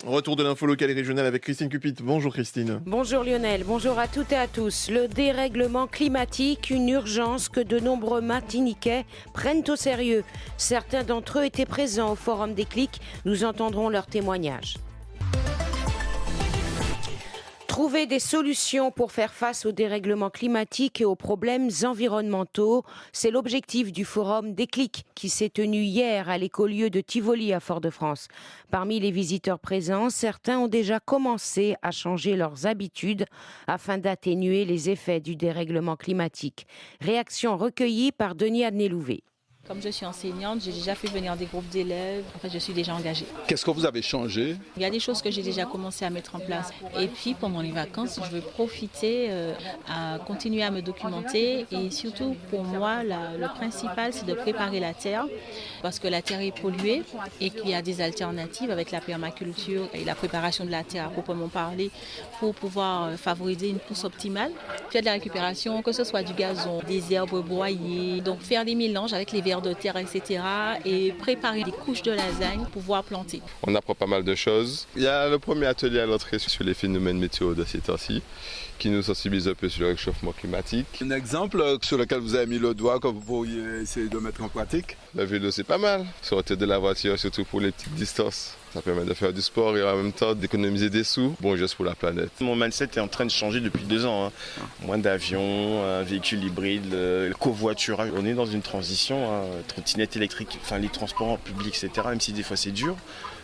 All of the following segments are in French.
Retour de l'info locale et régionale avec Christine Cupit. Bonjour Christine. Bonjour Lionel, bonjour à toutes et à tous. Le dérèglement climatique, une urgence que de nombreux Martiniquais prennent au sérieux. Certains d'entre eux étaient présents au Forum Déclic. Nous entendrons leurs témoignages. Trouver des solutions pour faire face au dérèglement climatique et aux problèmes environnementaux, c'est l'objectif du Forum Déclic qui s'est tenu hier à l'écolieu de Tivoli à Fort-de-France. Parmi les visiteurs présents, certains ont déjà commencé à changer leurs habitudes afin d'atténuer les effets du dérèglement climatique. Réaction recueillie par Denis Adnelouvé. Comme je suis enseignante, j'ai déjà fait venir des groupes d'élèves. En fait, je suis déjà engagée. Qu'est-ce que vous avez changé? Il y a des choses que j'ai déjà commencé à mettre en place. Et puis, pendant les vacances, je veux profiter à continuer à me documenter. Et surtout, pour moi, le principal, c'est de préparer la terre. Parce que la terre est polluée et qu'il y a des alternatives avec la permaculture et la préparation de la terre à proprement parler pour pouvoir favoriser une pousse optimale. Faire de la récupération, que ce soit du gazon, des herbes broyées. Donc, faire des mélanges avec les vers de terre, etc. et préparer des couches de lasagne pour pouvoir planter. On apprend pas mal de choses. Il y a le premier atelier à l'entrée sur les phénomènes météo de ces temps-ci qui nous sensibilise un peu sur le réchauffement climatique. Un exemple sur lequel vous avez mis le doigt que vous pourriez essayer de mettre en pratique? Le vélo, c'est pas mal. Sortir de la voiture, surtout pour les petites distances. Ça permet de faire du sport et en même temps d'économiser des sous. Bon geste pour la planète. Mon mindset est en train de changer depuis 2 ans. Moins d'avions, un véhicule hybride, le covoiturage. On est dans une transition, trottinette électrique, enfin les transports en public, etc. Même si des fois c'est dur,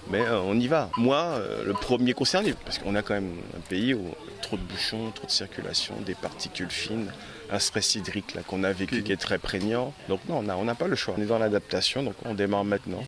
mais on y va. Moi, le premier concerné, parce qu'on a quand même un pays où trop de bouchons, trop de circulation, des particules fines, un stress hydrique là, qu'on a vécu qui est très prégnant. Donc non, on n'a pas le choix. On est dans l'adaptation, donc on démarre maintenant.